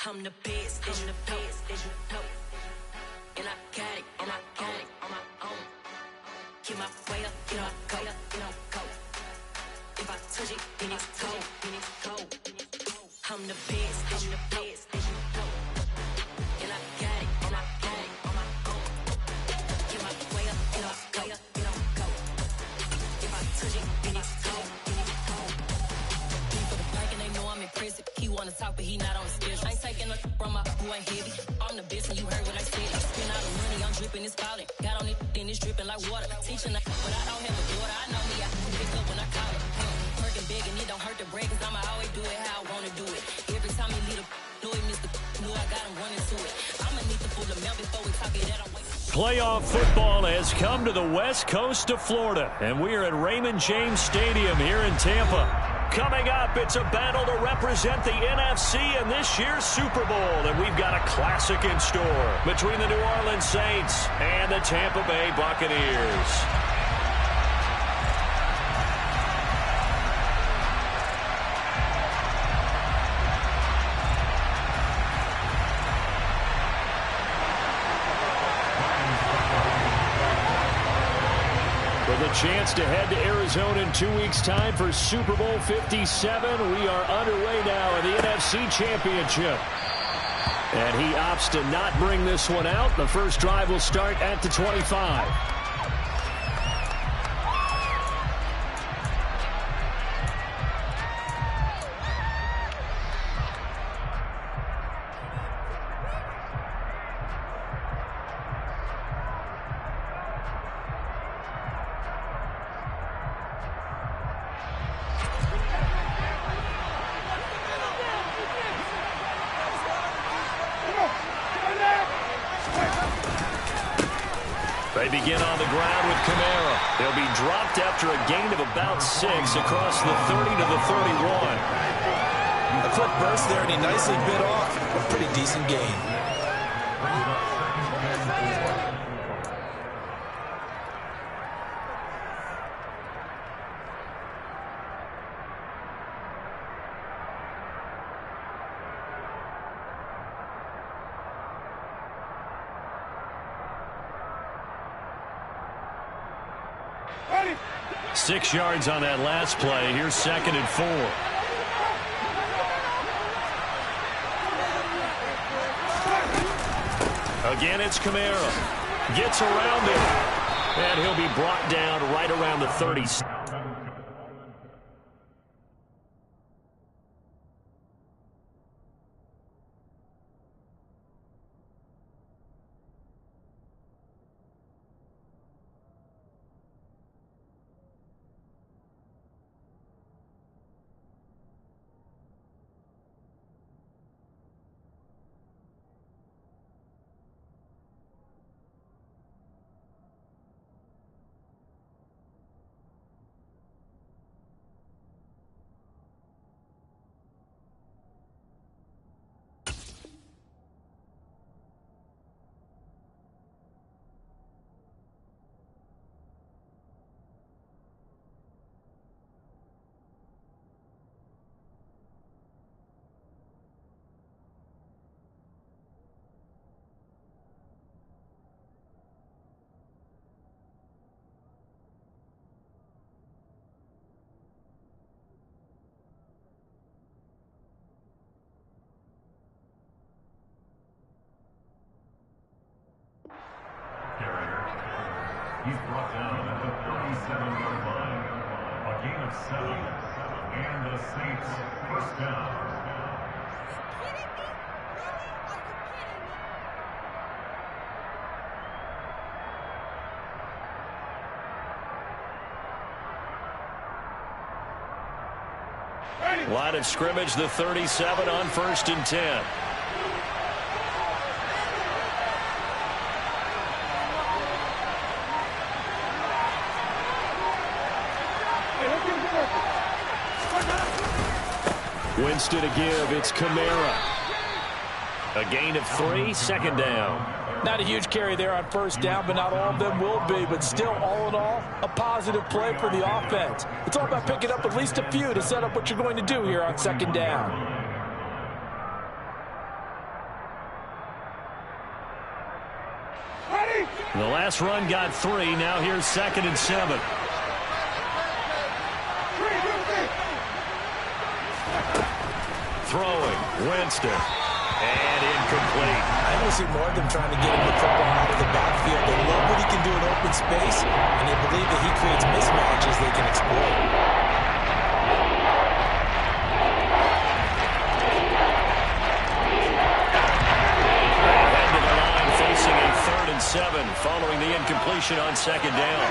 I'm the best, as you know. And I got it, and I got it on my own. Get my way up, get my go, go. If I touch it, then it's cold, I'm the best, as you know. And I got it, and I got it on my own. Get my way up, get my go. If I touch it, then it's cold, for the bike and they know I'm impressive. He wanna talk, but he not on the schedule. I ain't taking nothing from my boy ain't heavy. I'm the best and you heard what I said. I spend all the money, I'm dripping, it's falling. Got on it, then it's dripping like water. Teaching, but I don't have a daughter. I know me, I can pick up when I call it. Working big and it don't hurt the break, cause I'ma always do it how I wanna do it. Every time he lead a know he missed the knew I got him running to it. I'ma need to pull the mail before we talk it that I'm waiting. Playoff football has come to the west coast of Florida, and we are at Raymond James Stadium here in Tampa. Coming up, it's a battle to represent the NFC in this year's Super Bowl, and we've got a classic in store between the New Orleans Saints and the Tampa Bay Buccaneers. With a chance to head to Arizona in 2 weeks' time for Super Bowl 57. We are underway now in the NFC Championship. And he opts to not bring this one out. The first drive will start at the 25. They begin on the ground with Kamara. They'll be dropped after a gain of about 6 across the 30 to the 31. A quick burst there, and he nicely bit off. A pretty decent gain. Ready. 6 yards on that last play. Here's 2nd and 4. Again, it's Kamara. Gets around him. And he'll be brought down right around the 30. He's brought down at the 37-yard line. A gain of 7. And the Saints first down. Line of scrimmage, the 37 on 1st and 10. Winston to give. It's Kamara. A gain of 3, 2nd down. Not a huge carry there on 1st down, but not all of them will be. But still, all in all, a positive play for the offense. It's all about picking up at least a few to set up what you're going to do here on 2nd down. The last run got 3. Now here's 2nd and 7. Throwing, Winston, and incomplete. I don't see more of them trying to get him the football out of the backfield. They love what he can do in open space, and they believe that he creates mismatches they can exploit. Head to the line, facing a 3rd and 7, following the incompletion on 2nd down.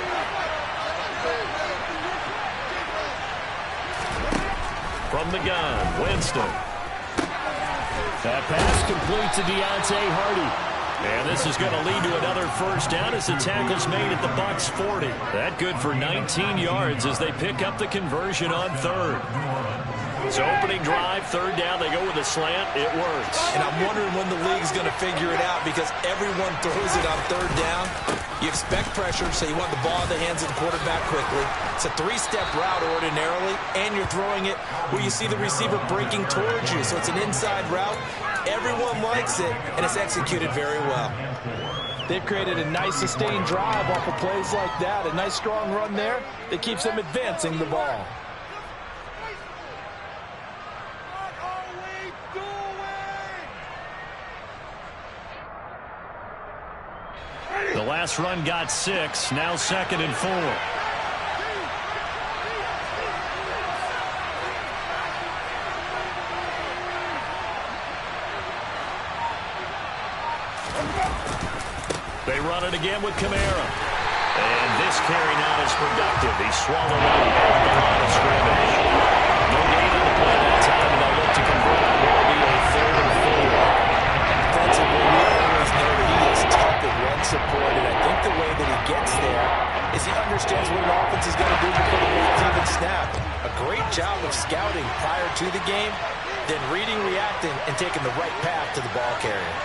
From the gun, Winston. That pass complete to Deontay Hardy. And this is going to lead to another 1st down as the tackle's made at the Bucs 40. That good for 19 yards as they pick up the conversion on 3rd. So opening drive, 3rd down, they go with a slant. It works. And I'm wondering when the league's going to figure it out because everyone throws it on 3rd down. You expect pressure, so you want the ball in the hands of the quarterback quickly. It's a 3-step route ordinarily, and you're throwing it where you see the receiver breaking towards you. So it's an inside route. Everyone likes it, and it's executed very well. They've created a nice sustained drive off of plays like that. A nice strong run there that keeps them advancing the ball. The last run got 6. Now 2nd and 4. They run it again with Kamara. And this carry not as productive. He swallowed up at the line of scrimmage. No gain on the play that time, and they'll look to convert. Will be a 3rd and 4. Defensively, we always know that he is tough at run support, and I think the way that he gets there is he understands what an offense is going to do before the ball's even snap. A great job of scouting prior to the game, then reading, reacting, and taking the right path to the ball carrier.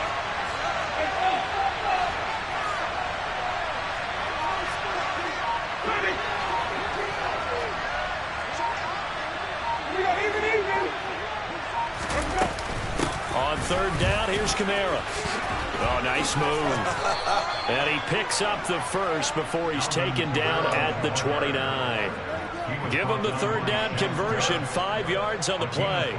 On 3rd down, here's Kamara. Oh, nice move. And he picks up the 1st before he's taken down at the 29. Give him the 3rd down conversion, 5 yards on the play.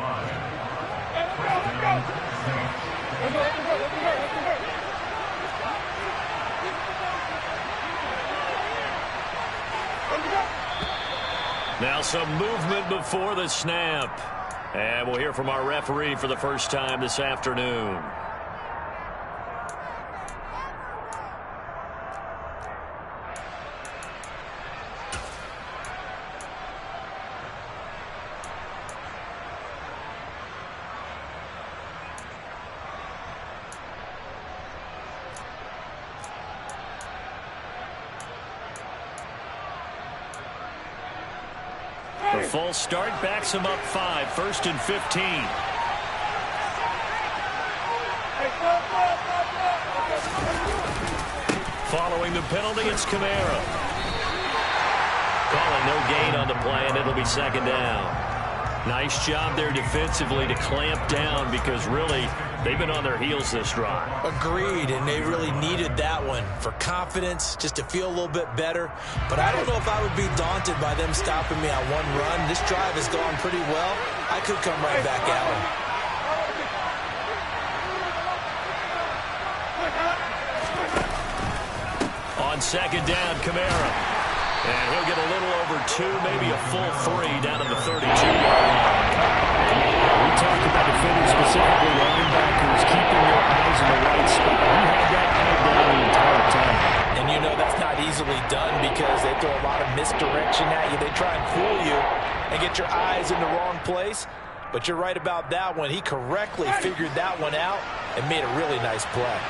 Now some movement before the snap. And we'll hear from our referee for the first time this afternoon. The full start backs him up 5, 1st and 15. Following the penalty, it's Kamara. Calling no gain on the play, and it'll be 2nd down. Nice job there defensively to clamp down because really they've been on their heels this drive. Agreed, and they really needed that one for confidence, just to feel a little bit better. But I don't know if I would be daunted by them stopping me on one run. This drive has gone pretty well. I could come right back at them. On 2nd down, Kamara. And he'll get a little over 2, maybe a full 3 down to the 32-yard line. We talked about defenders, specifically linebackers, keeping their eyes in the right spot. You had that pegged down the entire time. And you know that's not easily done because they throw a lot of misdirection at you. They try and fool you and get your eyes in the wrong place. But you're right about that one. He correctly figured that one out and made a really nice play.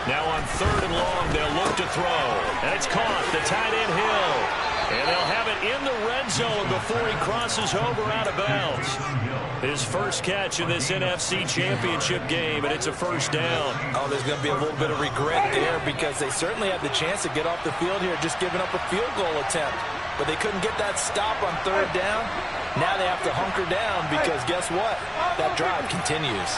Now on 3rd and long, they'll look to throw. And it's caught, the tight end Hill. And they'll have it in the red zone before he crosses over out of bounds. His first catch in this NFC Championship game, and it's a 1st down. Oh, there's going to be a little bit of regret there because they certainly had the chance to get off the field here, just giving up a field goal attempt. but they couldn't get that stop on third down. Now they have to hunker down because guess what? That drive continues.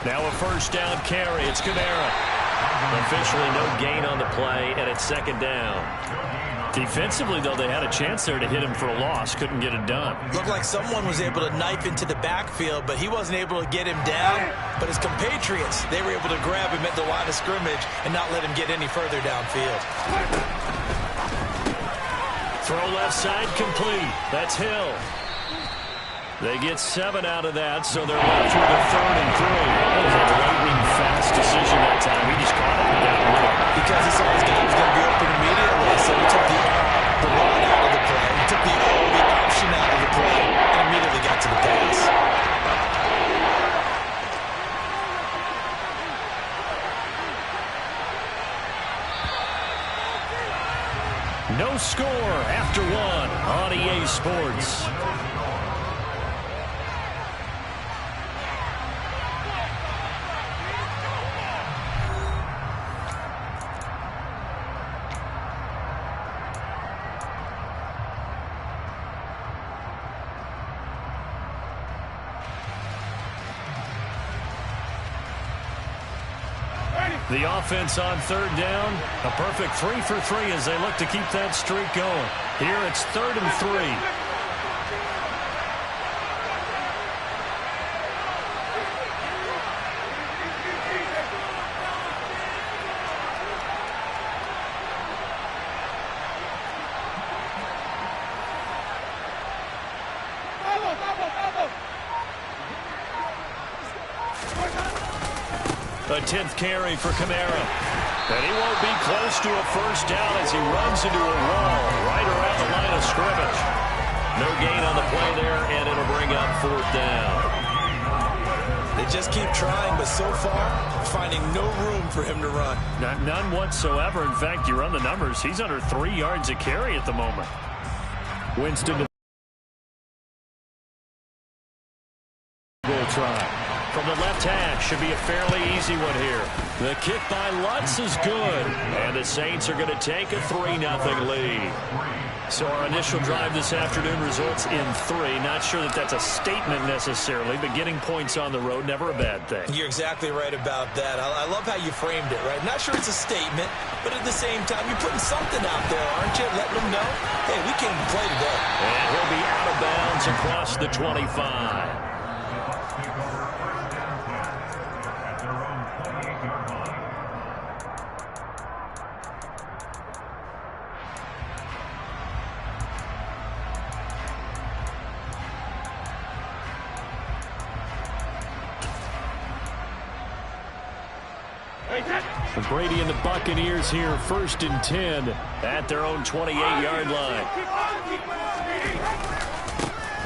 Now a first down carry. It's Kamara. Officially no gain on the play, and it's second down. Defensively, though, they had a chance there to hit him for a loss. Couldn't get it done. Looked like someone was able to knife into the backfield, but he wasn't able to get him down. But his compatriots, they were able to grab him at the line of scrimmage and not let him get any further downfield. Throw left side complete. That's Hill. They get 7 out of that, so they're left with a 3rd and 3. That was a lightning fast decision that time. He just caught it down the middle. Because he saw his guy was going to be open immediately, so he took the run out of the play. He took the option out of the play, and immediately got to the pass. No score after 1 on EA Sports. The offense on third down, a perfect 3 for 3 as they look to keep that streak going. Here it's 3rd and 3. A 10th carry for Kamara. And he won't be close to a first down as he runs into a wall right around the line of scrimmage. No gain on the play there, and it'll bring up 4th down. They just keep trying, but so far, finding no room for him to run. None whatsoever. In fact, you run the numbers. He's under 3 yards a carry at the moment. Winston will try. From the left hash, should be a fairly easy one here. The kick by Lutz is good, and the Saints are going to take a 3-0 lead. So our initial drive this afternoon results in 3. Not sure that that's a statement necessarily, but getting points on the road, never a bad thing. You're exactly right about that. I love how you framed it, right? Not sure it's a statement, but at the same time, you're putting something out there, aren't you? Letting them know, hey, we came to play today. And he'll be out of bounds across the 25. Brady and the Buccaneers here, 1st and 10 at their own 28-yard line.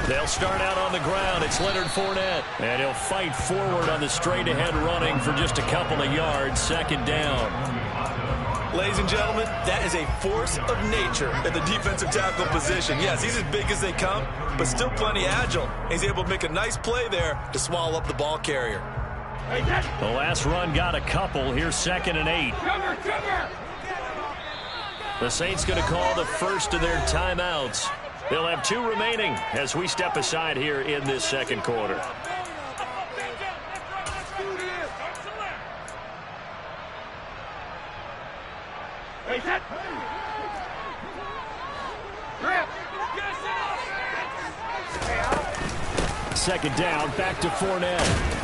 They'll start out on the ground. It's Leonard Fournette, and he'll fight forward on the straight-ahead running for just a couple of yards. 2nd down. Ladies and gentlemen, that is a force of nature at the defensive tackle position. Yes, he's as big as they come, but still plenty agile. He's able to make a nice play there to swallow up the ball carrier. The last run got a couple. Here's 2nd and 8. The Saints going to call the first of their timeouts. They'll have 2 remaining as we step aside here in this second quarter. Second down, back to Fournette.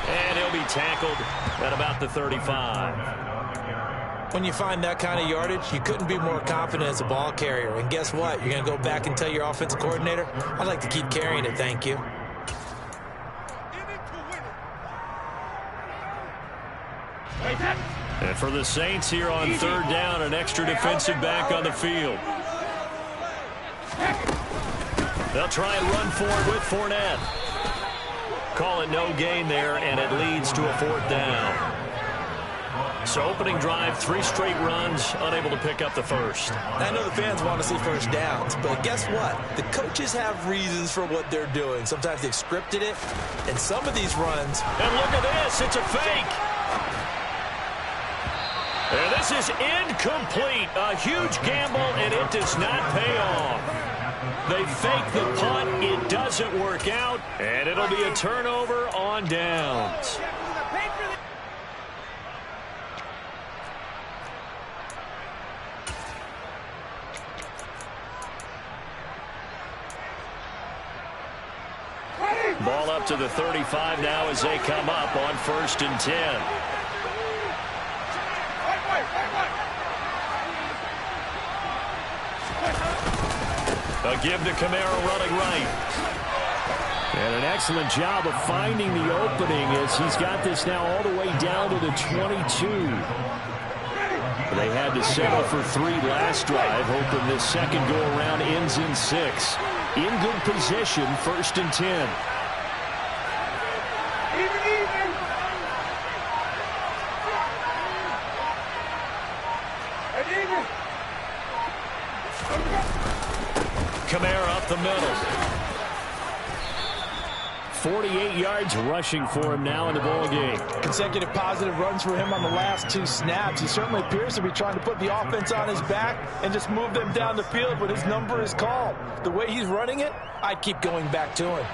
And he'll be tackled at about the 35. When you find that kind of yardage, you couldn't be more confident as a ball carrier. And guess what? You're going to go back and tell your offensive coordinator, I'd like to keep carrying it, thank you. And for the Saints here on 3rd down, an extra defensive back on the field. They'll try and run forward with Fournette. Call it no gain there, and it leads to a 4th down. So opening drive, 3 straight runs, unable to pick up the first. I know the fans want to see first downs, but guess what? The coaches have reasons for what they're doing. Sometimes they've scripted it, and some of these runs... And look at this, it's a fake. And this is incomplete. A huge gamble, and it does not pay off. They fake the punt. It doesn't work out, and it'll be a turnover on downs. Ball up to the 35 now as they come up on 1st and 10. A give to Kamara running right. And an excellent job of finding the opening as he's got this now all the way down to the 22. They had to settle for 3 last drive, hoping this second go-around ends in 6. In good position, 1st and 10. Kamara up the middle. 48 yards rushing for him now in the ball game. Consecutive positive runs for him on the last 2 snaps. He certainly appears to be trying to put the offense on his back and just move them down the field when his number is called. The way he's running it, I'd keep going back to him.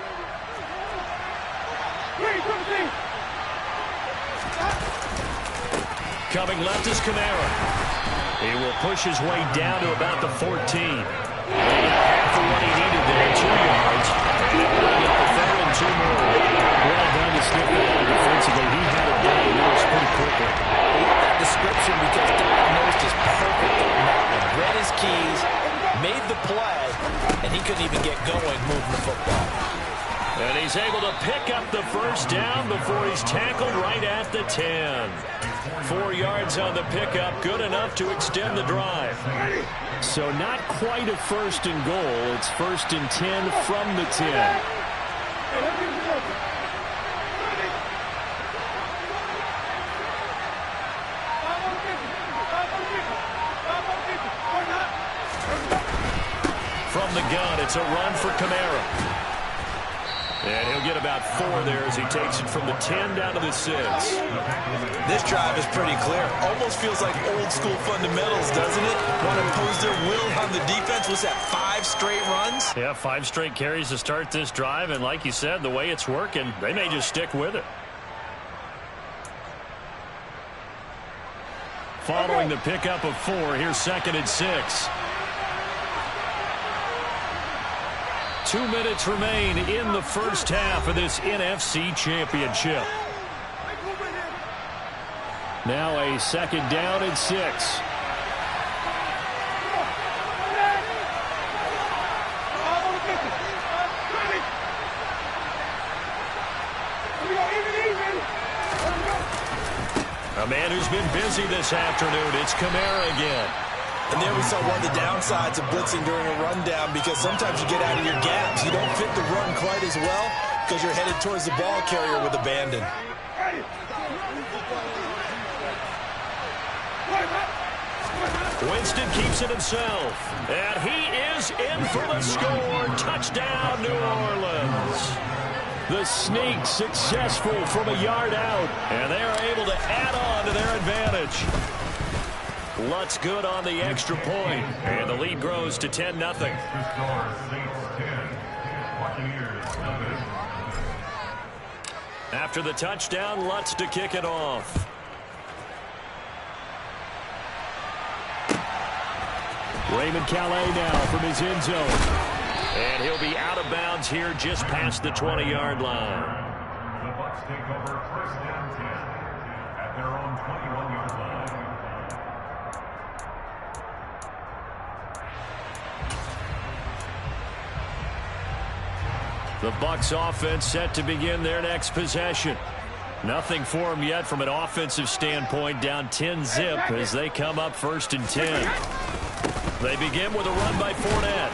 Coming left is Kamara. He will push his way down to about the 14. He got half of what he needed there, 2 yards. And it will get the 3rd and 2 more. Well done to sniff that out defensively. He had it diagnosed pretty quickly. I love that description because diagnosed is perfect on that one. Read his keys, made the play, and he couldn't even get going moving the football. And he's able to pick up the 1st down before he's tackled right at the 10. 4 yards on the pickup, good enough to extend the drive. So not quite a 1st and goal. It's 1st and 10 from the 10. From the gun, it's a run for Kamara. And he'll get about 4 there as he takes it from the 10 down to the 6. This drive is pretty clear. Almost feels like old school fundamentals, doesn't it? Want to impose their will on the defense. Was that 5 straight runs? Yeah, 5 straight carries to start this drive. And like you said, the way it's working, they may just stick with it. Following the pickup of 4, here's 2nd and 6. 2 minutes remain in the 1st half of this NFC Championship. Now a 2nd down and 6. A man who's been busy this afternoon, it's Kamara again. And there we saw one of the downsides of blitzing during a rundown because sometimes you get out of your gaps. You don't fit the run quite as well because you're headed towards the ball carrier with abandon. Winston keeps it himself. And he is in for the score. Touchdown, New Orleans. The sneak successful from a yard out. And they are able to add on to their advantage. Lutz good on the extra point. And the lead grows to 10-0. After the touchdown, Lutz to kick it off. Raymond Calais now from his end zone. And he'll be out of bounds here just past the 20-yard line. The Bucs take over 1st and 10 at their own 21-yard line. The Bucs offense set to begin their next possession. Nothing for them yet from an offensive standpoint, down 10-zip as they come up 1st and 10. They begin with a run by Fournette.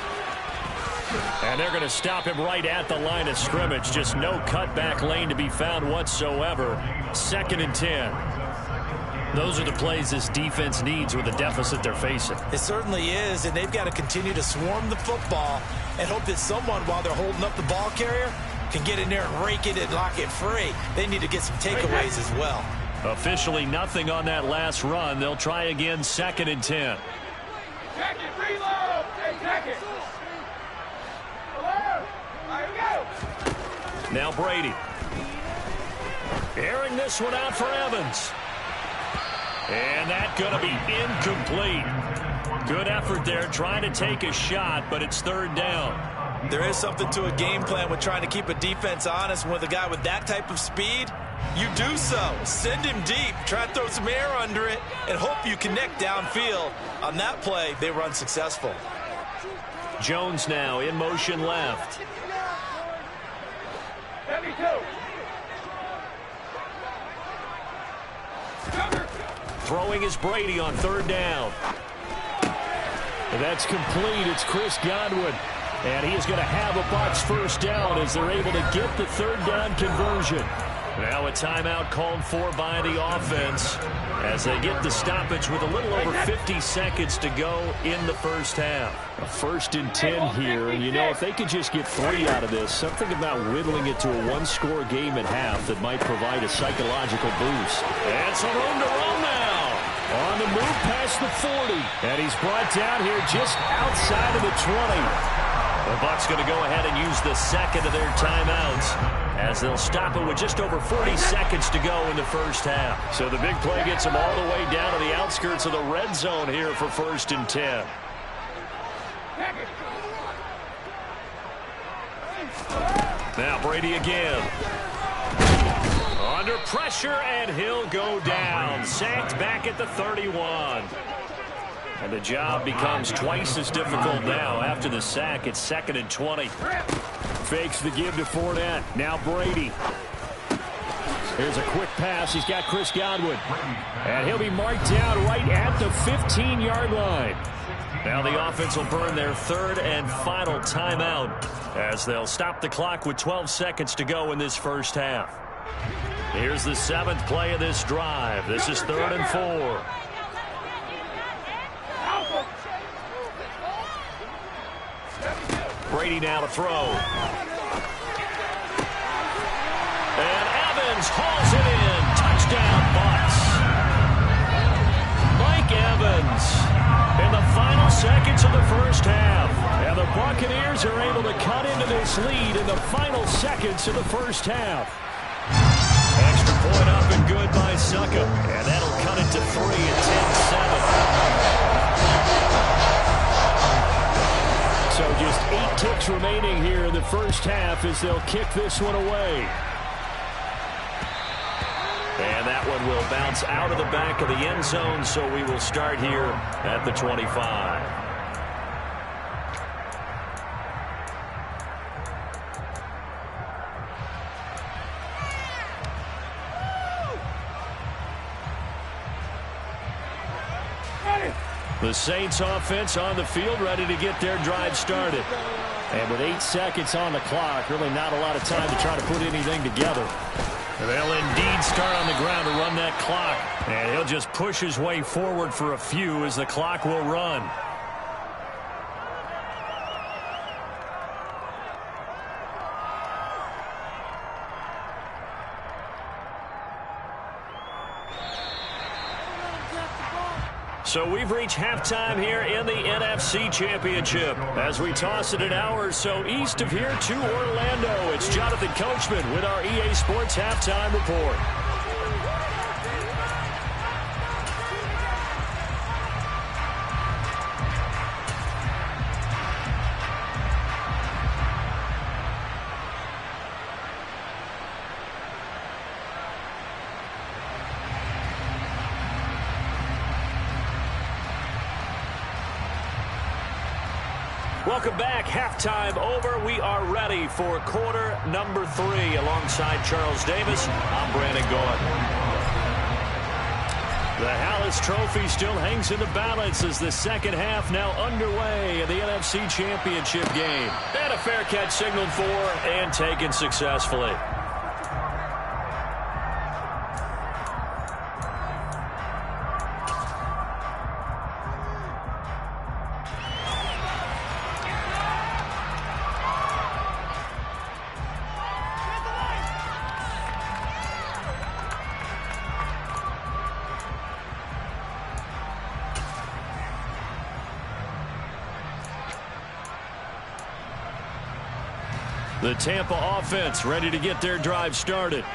And they're going to stop him right at the line of scrimmage. Just no cutback lane to be found whatsoever. 2nd and 10. Those are the plays this defense needs with the deficit they're facing. It certainly is, and they've got to continue to swarm the football and hope that someone, while they're holding up the ball carrier, can get in there and rake it and lock it free. They need to get some takeaways as well. Officially nothing on that last run. They'll try again, 2nd and 10. Check it, reload! Hey, check it! Hello? All right, go! Now Brady. Airing this one out for Evans. And that's going to be incomplete. Good effort there trying to take a shot, but it's 3rd down. There is something to a game plan with trying to keep a defense honest. With a guy with that type of speed, you do so. Send him deep. Try to throw some air under it and hope you connect downfield. On that play, they were unsuccessful. Jones now in motion left. 72. Throwing is Brady on 3rd down. That's complete. It's Chris Godwin. And he is going to have a Bucs 1st down as they're able to get the 3rd down conversion. Now a timeout called for by the offense as they get the stoppage with a little over 50 seconds to go in the 1st half. A 1st and 10 here, and you know, if they could just get 3 out of this, something about whittling it to a 1-score game at half that might provide a psychological boost. And some room to run now. On the move past the 40. And he's brought down here just outside of the 20. The Bucs going to go ahead and use the 2nd of their timeouts as they'll stop it with just over 40 seconds to go in the 1st half. So the big play gets them all the way down to the outskirts of the red zone here for 1st and 10. Now Brady again. Under pressure, and he'll go down. Sacked back at the 31. And the job becomes twice as difficult now. After the sack, it's 2nd and 20. Fakes the give to Fournette. Now Brady. Here's a quick pass. He's got Chris Godwin. And he'll be marked down right at the 15-yard line. Now the offense will burn their 3rd and final timeout as they'll stop the clock with 12 seconds to go in this 1st half. Here's the 7th play of this drive. This is 3rd and 4. Brady now to throw. And Evans hauls it in. Touchdown, Bucs. Mike Evans in the final seconds of the 1st half. And the Buccaneers are able to cut into this lead in the final seconds of the 1st half. Extra point up and good by Succa. And that'll cut it to 3 at 10-7. So just 8 ticks remaining here in the 1st half as they'll kick this one away. And that one will bounce out of the back of the end zone, so we will start here at the 25. The Saints offense on the field, ready to get their drive started. And with 8 seconds on the clock, really not a lot of time to try to put anything together. They'll indeed start on the ground to run that clock. And he'll just push his way forward for a few as the clock will run. So we've reached halftime here in the NFC Championship. As we toss it an hour or so east of here to Orlando, it's Jonathan Coachman with our EA Sports Halftime Report. Welcome back. Halftime over. We are ready for quarter number 3. Alongside Charles Davis, I'm Brandon Gaudin. The Hallis Trophy still hangs in the balance as the 2nd half now underway in the NFC Championship game. And a fair catch signaled for and taken successfully. The Tampa offense ready to get their drive started.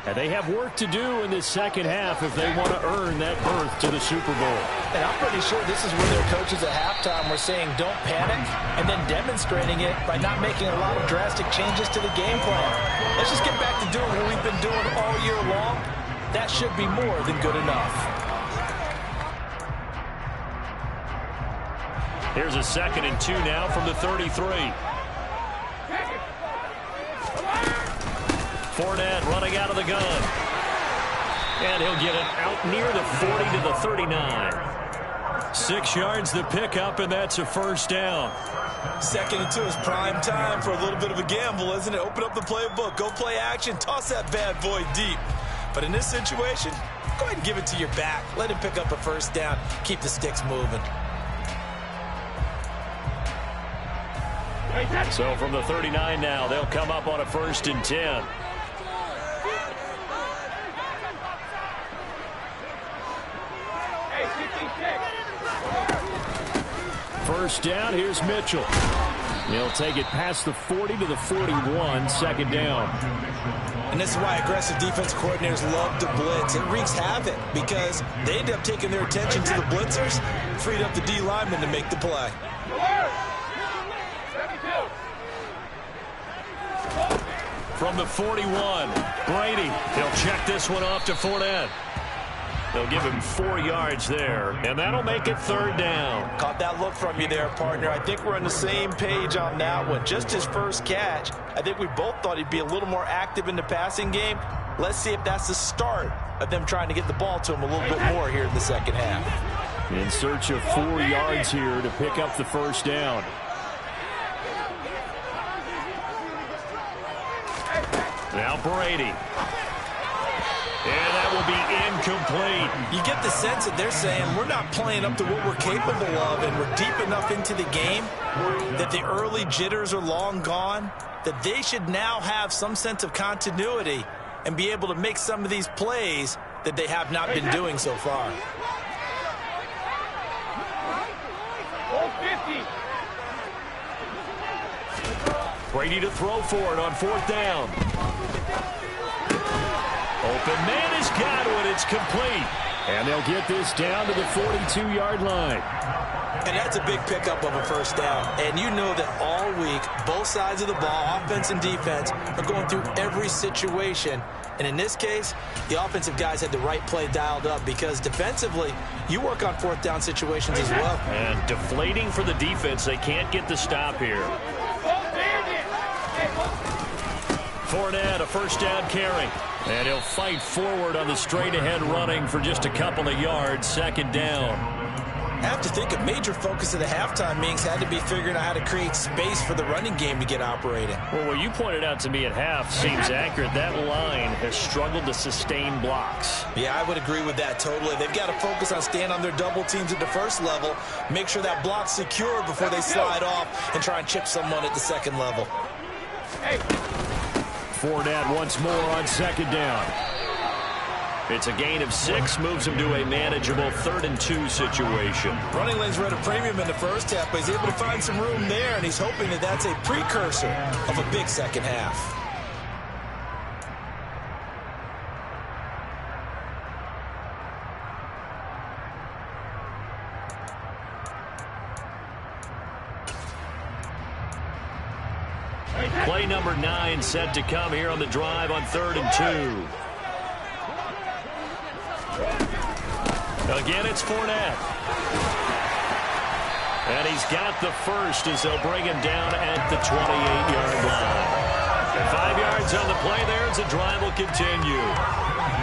And they have work to do in this second half if they want to earn that berth to the Super Bowl. And I'm pretty sure this is where their coaches at halftime were saying don't panic, and then demonstrating it by not making a lot of drastic changes to the game plan. Let's just get back to doing what we've been doing all year long. That should be more than good enough. Here's a 2nd and 2 now from the 33. Fournette running out of the gun. And he'll get it out near the 40 to the 39. 6 yards the pickup, and that's a first down. 2nd and 2 is prime time for a little bit of a gamble, isn't it? Open up the playbook, go play action, toss that bad boy deep. But in this situation, go ahead and give it to your back. Let him pick up a first down. Keep the sticks moving. So from the 39 now, they'll come up on a 1st and 10. First down, here's Mitchell. He'll take it past the 40 to the 41, 2nd down. And this is why aggressive defense coordinators love to blitz. It wreaks havoc because they end up taking their attention to the blitzers, freed up the D lineman to make the play. From the 41, Brady. He'll check this one off to Fournette. They'll give him 4 yards there, and that'll make it 3rd down. Caught that look from you there, partner. I think we're on the same page on that one. Just his first catch. I think we both thought he'd be a little more active in the passing game. Let's see if that's the start of them trying to get the ball to him a little bit more here in the second half. In search of 4 yards here to pick up the first down. Now Brady. And that will be incomplete. You get the sense that they're saying we're not playing up to what we're capable of, and we're deep enough into the game that the early jitters are long gone, that they should now have some sense of continuity and be able to make some of these plays that they have not been doing so far. Brady to throw for it on 4th down. Open man is Godwin. It's complete. And they'll get this down to the 42-yard line. And that's a big pickup of a first down. And you know that all week, both sides of the ball, offense and defense, are going through every situation. And in this case, the offensive guys had the right play dialed up because defensively, you work on 4th down situations as well. And deflating for the defense. They can't get the stop here. Fournette, a first down carry. And he'll fight forward on the straight-ahead running for just a couple of yards. 2nd down. I have to think a major focus of the halftime meetings had to be figuring out how to create space for the running game to get operating. Well, what you pointed out to me at half seems accurate. That line has struggled to sustain blocks. Yeah, I would agree with that totally. They've got to focus on staying on their double teams at the first level, make sure that block's secure before they slide off and try and chip someone at the 2nd level. Fournette once more on 2nd down. It's a gain of 6, moves him to a manageable 3rd and 2 situation. Running lanes were at a premium in the first half, but he's able to find some room there, and he's hoping that that's a precursor of a big second half. Play number 9 set to come here on the drive on 3rd and 2. Again, it's Fournette. And he's got the first as they'll bring him down at the 28-yard line. 5 yards on the play there as the drive will continue.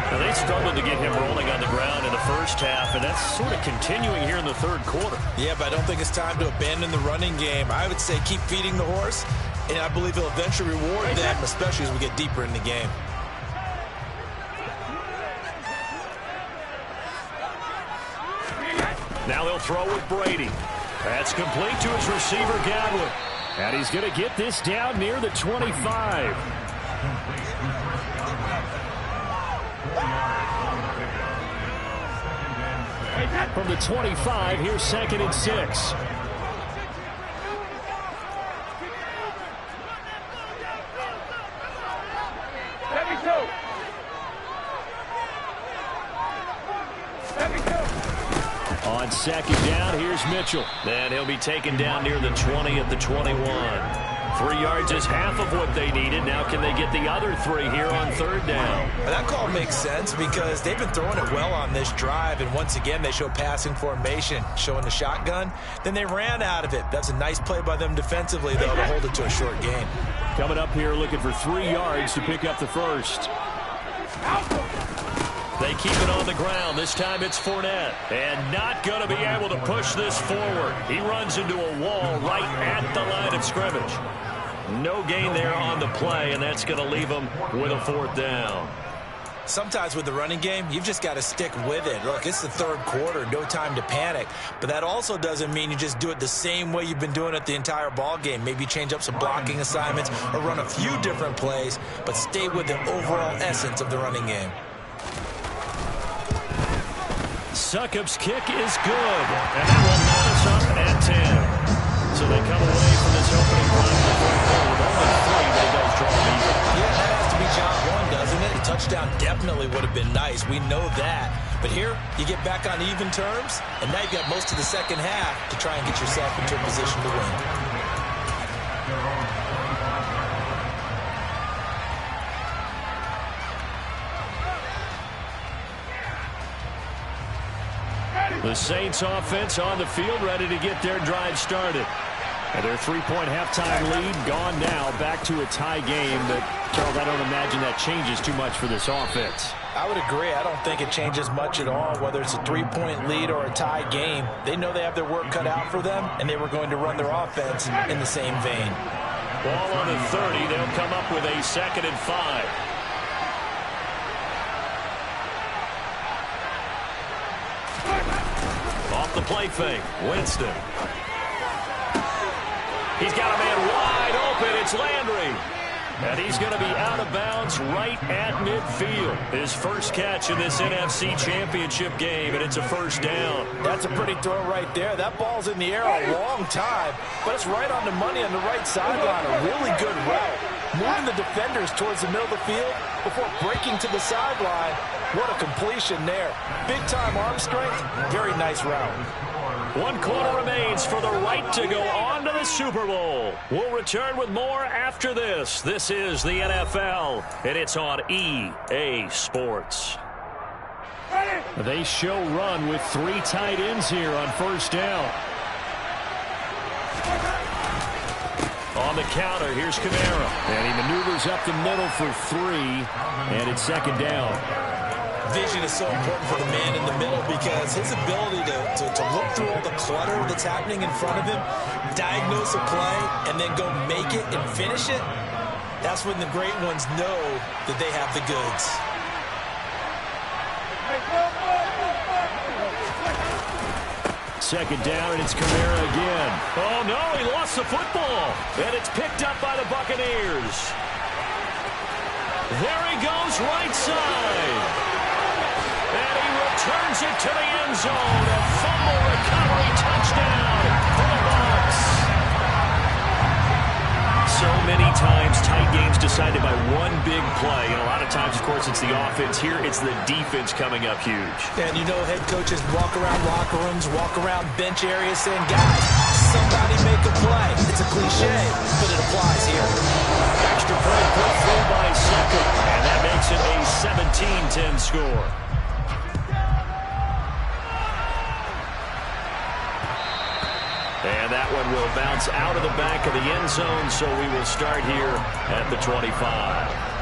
Now, they struggled to get him rolling on the ground in the first half, and that's sort of continuing here in the 3rd quarter. Yeah, but I don't think it's time to abandon the running game. I would say keep feeding the horse, and I believe he'll eventually reward them, especially as we get deeper in the game. Now they'll throw with Brady. That's complete to his receiver, Godwin. And he's going to get this down near the 25. From the 25, here's 2nd and 6. On second down, here's Mitchell. And he'll be taken down near the 20 at the 21. 3 yards is half of what they needed. Now can they get the other 3 here on third down? That call makes sense because they've been throwing it well on this drive, and once again they show passing formation, showing the shotgun. Then they ran out of it. That's a nice play by them defensively, though, to hold it to a short gain. Coming up here looking for 3 yards to pick up the first. They keep it on the ground. This time it's Fournette. And not going to be able to push this forward. He runs into a wall right at the line of scrimmage. No gain there on the play, and that's going to leave him with a 4th down. Sometimes with the running game, you've just got to stick with it. Look, it's the 3rd quarter, no time to panic. But that also doesn't mean you just do it the same way you've been doing it the entire ball game. Maybe change up some blocking assignments or run a few different plays, but stay with the overall essence of the running game. Succop's kick is good, and that will knot us up at 10. So they come away from this opening drive in the 4th quarter with only 3, but it does draw an even. Yeah, that has to be job 1, doesn't it? A touchdown definitely would have been nice. We know that. But here, you get back on even terms, and now you've got most of the second half to try and get yourself into a position to win. The Saints offense on the field, ready to get their drive started. And their 3-point halftime lead gone now, back to a tie game. But, Charles, I don't imagine that changes too much for this offense. I would agree. I don't think it changes much at all, whether it's a 3-point lead or a tie game. They know they have their work cut out for them, and they were going to run their offense in the same vein. Ball on the 30. They'll come up with a 2nd and 5. Off the play fake, Winston. He's got a man wide open. It's Landry. And he's going to be out of bounds right at midfield. His first catch in this NFC Championship game, and it's a 1st down. That's a pretty throw right there. That ball's in the air a long time, but it's right on the money on the right sideline. A really good route. Moving the defenders towards the middle of the field before breaking to the sideline. What a completion there. Big-time arm strength. Very nice route. 1 quarter remains for the right to go on to the Super Bowl. We'll return with more after this. This is the NFL, and it's on EA Sports. They show run with 3 tight ends here on 1st down. On the counter, here's Kamara. And he maneuvers up the middle for 3, and it's 2nd down. Vision is so important for the man in the middle because his ability to look through all the clutter that's happening in front of him, diagnose a play, and then go make it and finish it, that's when the great ones know that they have the goods. Second down, and it's Kamara again. Oh, no, he lost the football. And it's picked up by the Buccaneers. There he goes, right side. And he returns it to the end zone. A fumble recovery touchdown for the Bucs. So many times tight games decided by one big play. And a lot of times, of course, it's the offense. Here, it's the defense coming up huge. And you know head coaches walk around locker rooms, walk around bench areas saying, guys, somebody make a play. It's a cliche, but it applies here. Extra point put through by Succop. And that makes it a 17-10 score. And that one will bounce out of the back of the end zone, so we will start here at the 25.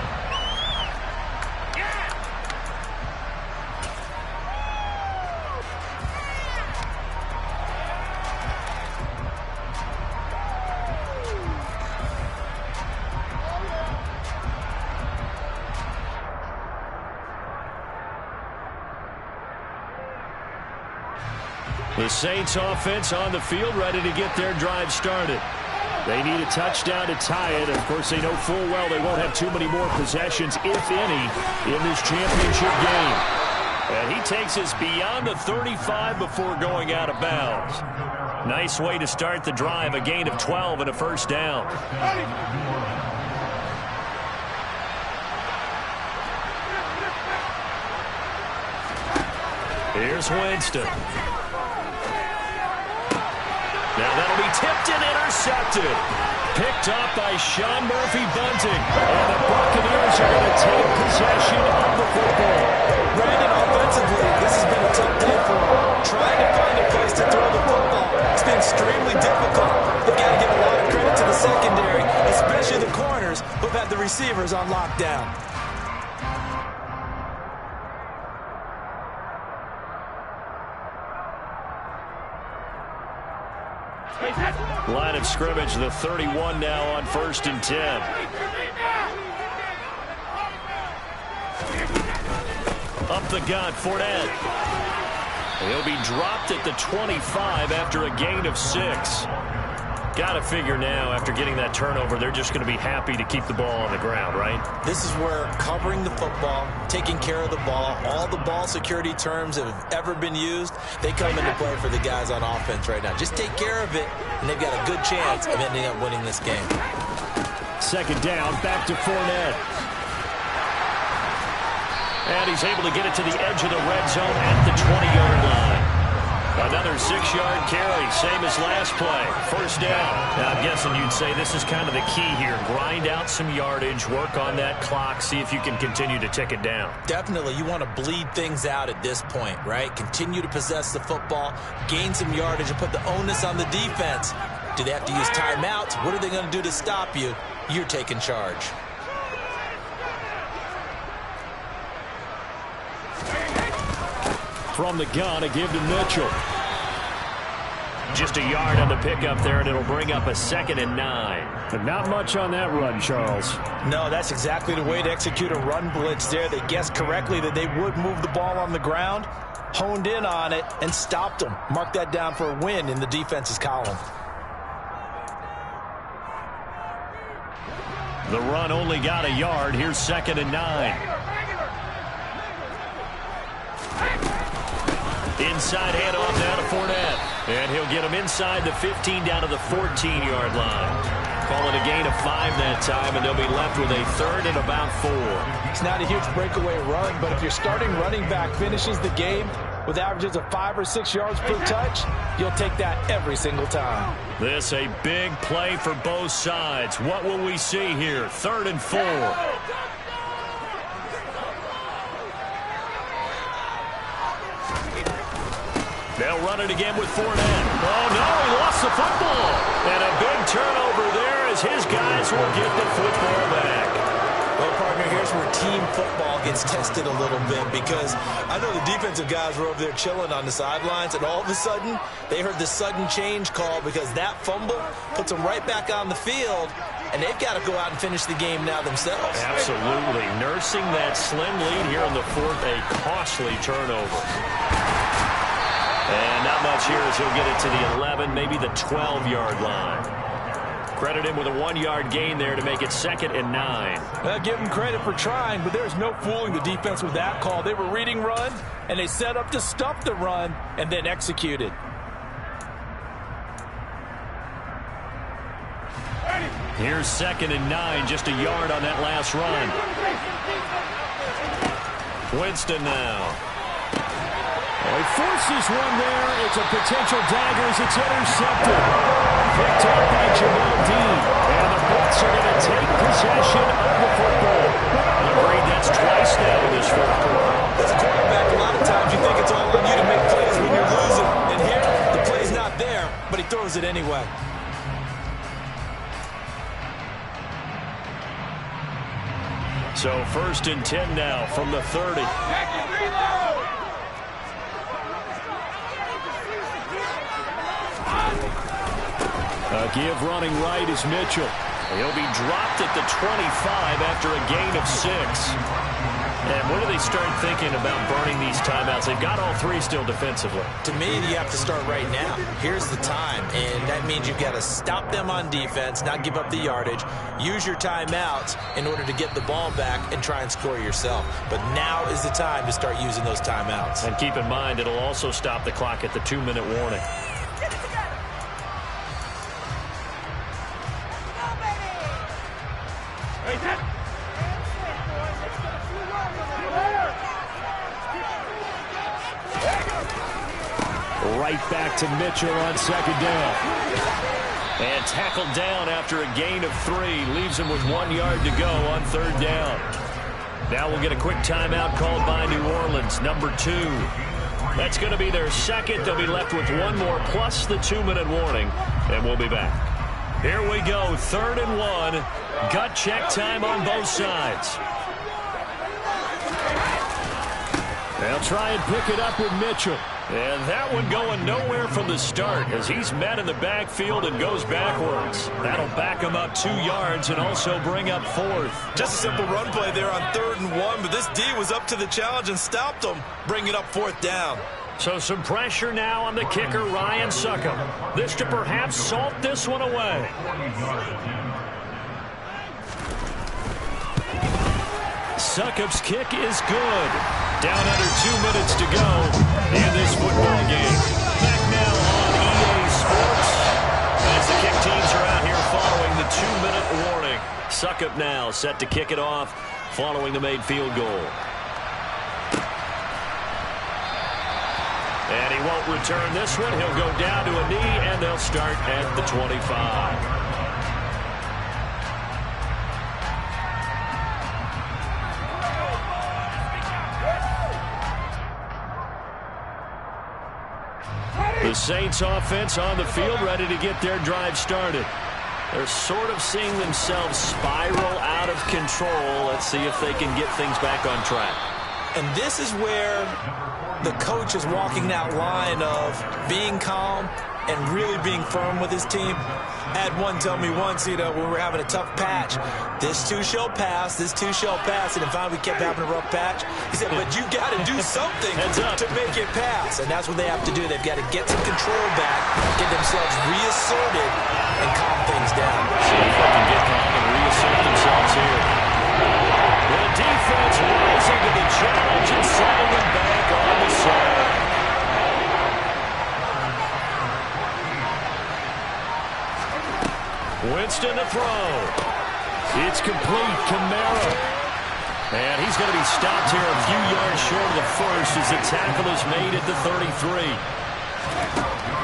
The Saints offense on the field, ready to get their drive started. They need a touchdown to tie it. Of course, they know full well they won't have too many more possessions, if any, in this championship game. And he takes us beyond the 35 before going out of bounds. Nice way to start the drive, a gain of 12 and a 1st down. Here's Winston. tipped and intercepted. Picked up by Sean Murphy-Bunting. And the Buccaneers are going to take possession of the football. Brandon, offensively, this has been a tough day for him. Trying to find a place to throw the football. It's been extremely difficult. They've got to give a lot of credit to the secondary, especially the corners who've had the receivers on lockdown. Line of scrimmage, the 31 now on 1st and 10. Up the gut, Fournette. He'll be dropped at the 25 after a gain of 6. Got to figure now, after getting that turnover, they're just going to be happy to keep the ball on the ground, right? This is where covering the football, taking care of the ball, all the ball security terms that have ever been used, they come into play for the guys on offense right now. Just take care of it, and they've got a good chance of ending up winning this game. 2nd down, back to Fournette. And he's able to get it to the edge of the red zone at the 20-yard line. Another 6-yard carry, same as last play. 1st down. Now, I'm guessing you'd say this is kind of the key here. Grind out some yardage, work on that clock, see if you can continue to tick it down. Definitely, you want to bleed things out at this point, right? Continue to possess the football, gain some yardage, and put the onus on the defense. Do they have to use timeouts? What are they going to do to stop you? You're taking charge. From the gun, a give to Mitchell. Just a yard on the pickup there, and it'll bring up a 2nd and 9. But not much on that run, Charles. No, that's exactly the way to execute a run blitz there. They guessed correctly that they would move the ball on the ground, honed in on it, and stopped them. Mark that down for a win in the defense's column. The run only got a yard. Here's 2nd and 9. Inside handoff now to Fournette. And he'll get him inside the 15 down to the 14-yard line. Call it a gain of 5 that time, and they'll be left with a 3rd and about 4. It's not a huge breakaway run, but if your starting running back finishes the game with averages of 5 or 6 yards per touch, you'll take that every single time. This a big play for both sides. What will we see here? 3rd and 4. They'll run it again with Fournette. Oh, no, he lost the football. And a big turnover there as his guys will get the football back. Well, partner, here's where team football gets tested a little bit, because I know the defensive guys were over there chilling on the sidelines, and all of a sudden, they heard the sudden change call because that fumble puts them right back on the field, and they've got to go out and finish the game now themselves. Absolutely. Nursing that slim lead here in the 4th, a costly turnover. And not much here as he'll get it to the 11, maybe the 12-yard line. Credit him with a 1-yard gain there to make it 2nd and 9. Well, give him credit for trying, but there's no fooling the defense with that call. They were reading run, and they set up to stuff the run and then executed. Here's 2nd and 9, just a yard on that last run. Winston now. He forces one there. It's a potential dagger as it's intercepted. Picked up by Jamal Dean. And the Bucs are going to take possession of the football. Agreed, that's twice now in this 4th quarter. As a quarterback, a lot of times you think it's all on you to make plays when you're losing. And here, the play's not there, but he throws it anyway. So 1st and 10 now from the 30. Give running right is Mitchell. He'll be dropped at the 25 after a gain of 6. And when do they start thinking about burning these timeouts? They've got all 3 still defensively. To me, you have to start right now. Here's the time, and that means you've got to stop them on defense, not give up the yardage, use your timeouts in order to get the ball back and try and score yourself. But now is the time to start using those timeouts. And keep in mind, it'll also stop the clock at the 2-minute warning. Right back to Mitchell on 2nd down. And tackled down after a gain of 3. Leaves him with 1 yard to go on 3rd down. Now we'll get a quick timeout called by New Orleans, number 2. That's going to be their second. They'll be left with 1 more plus the 2-minute warning, and we'll be back. Here we go, 3rd and 1. Gut check time on both sides. They'll try and pick it up with Mitchell. And that one going nowhere from the start as he's met in the backfield and goes backwards. That'll back him up 2 yards and also bring up 4th. Just a simple run play there on 3rd and 1, but this D was up to the challenge and stopped him, bringing up 4th down. So some pressure now on the kicker, Ryan Succop. This to perhaps salt this one away. Succop's kick is good. Down under 2 minutes to go in this football game. Back now on EA Sports as the kick teams are out here following the 2-minute warning. Succop now set to kick it off following the made field goal. And he won't return this one. He'll go down to a knee, and they'll start at the 25. The Saints offense on the field, ready to get their drive started. They're sort of seeing themselves spiral out of control. Let's see if they can get things back on track. And this is where the coach is walking that line of being calm and really being firm with his team. I had one tell me once, when we were having a tough patch, this too shall pass, this too shall pass, and finally we kept having a rough patch. He said, but you got to do something to make it pass, and that's what they have to do. They've got to get some control back, get themselves reasserted, and calm things down. See if they can get calm and reassert themselves here. The defense rising to the challenge and setting them back on the side. Winston to throw. It's complete. Kamara. And he's going to be stopped here a few yards short of the first as the tackle is made at the 33.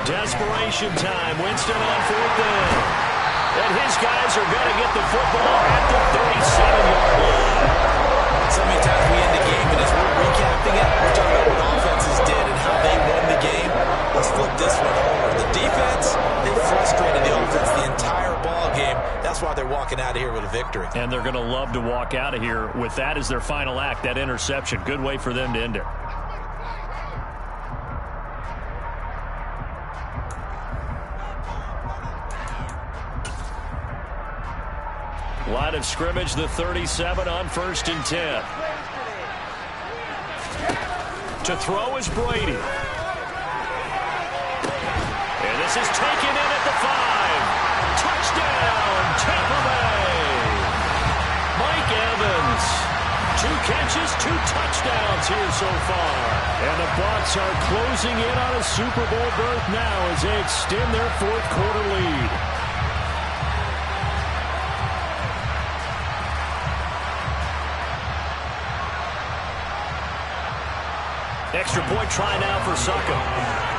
Desperation time. Winston on 4th down. And his guys are going to get the football at the 37-yard line. So many times we end the game, and as we're recapping it, we're talking about what offenses did and how they won the game. Let's flip this one over. The defense, they frustrated the offense the entire ball game. That's why they're walking out of here with a victory. And they're going to love to walk out of here with that as their final act, that interception. Good way for them to end it. Line of scrimmage, the 37 on 1st and 10. To throw is Brady. And this is taken in at the 5. Touchdown, Tampa Bay. Mike Evans. 2 catches, 2 touchdowns here so far. And the Bucs are closing in on a Super Bowl berth now as they extend their 4th quarter lead. Extra point try now for Succop.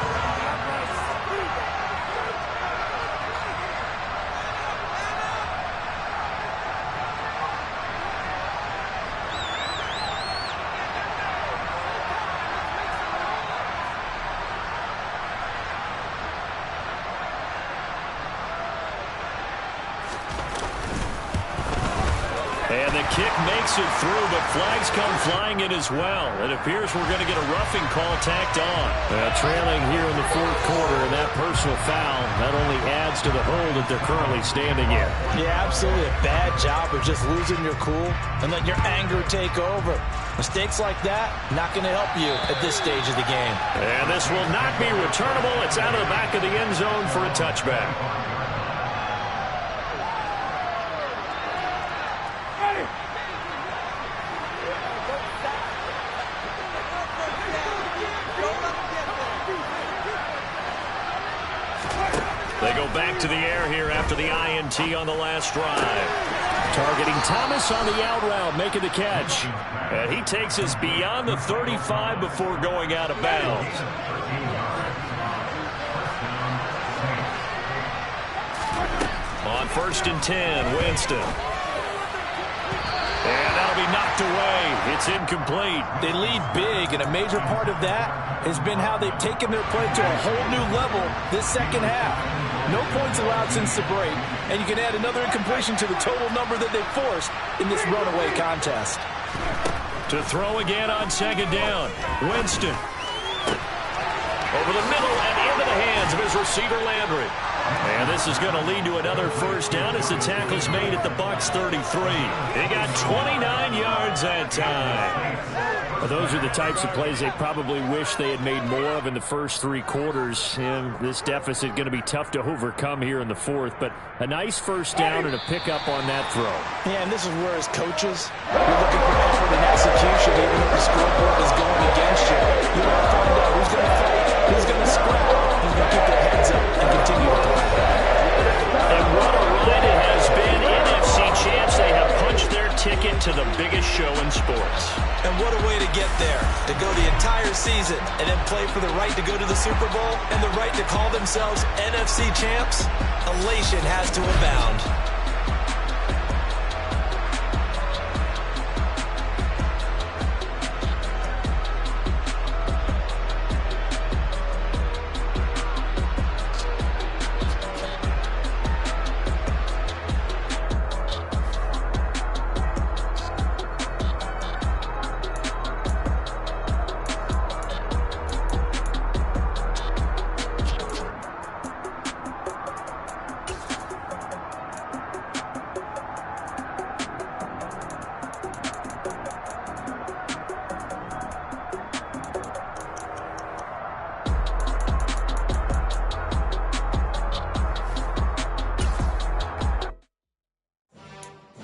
And the kick makes it through, but flags come flying in as well. It appears we're going to get a roughing call tacked on. Trailing here in the 4th quarter, and that personal foul not only adds to the hole that they're currently standing in. Yeah, absolutely a bad job of just losing your cool and letting your anger take over. Mistakes like that, not going to help you at this stage of the game. And this will not be returnable. It's out of the back of the end zone for a touchback. They go back to the air here after the INT on the last drive. Targeting Thomas on the out route, making the catch. And he takes us beyond the 35 before going out of bounds. 1st and 10, Winston. And that'll be knocked away. It's incomplete. They lead big, and a major part of that has been how they've taken their play to a whole new level this second half. No points allowed since the break, and you can add another incompletion to the total number that they've forced in this runaway contest. To throw again on 2nd down. Winston. Over the middle and into the hands of his receiver, Landry. And this is going to lead to another 1st down as the tackle's made at the Bucs 33. They got 29 yards that time. Well, those are the types of plays they probably wish they had made more of in the first 3 quarters. And this deficit going to be tough to overcome here in the 4th. But a nice 1st down and a pickup on that throw. Yeah, and this is where, as coaches, you're looking for effort and execution, even if the scoreboard is going against you. You want to find out who's going to fight, who's going to scrap, who's going to keep their heads up and continue to play. And what a ride it has been. NFC champs, they have punched their ticket to the biggest show in sports. And what a way to get there, to go the entire season and then play for the right to go to the Super Bowl and the right to call themselves NFC champs. Elation has to abound.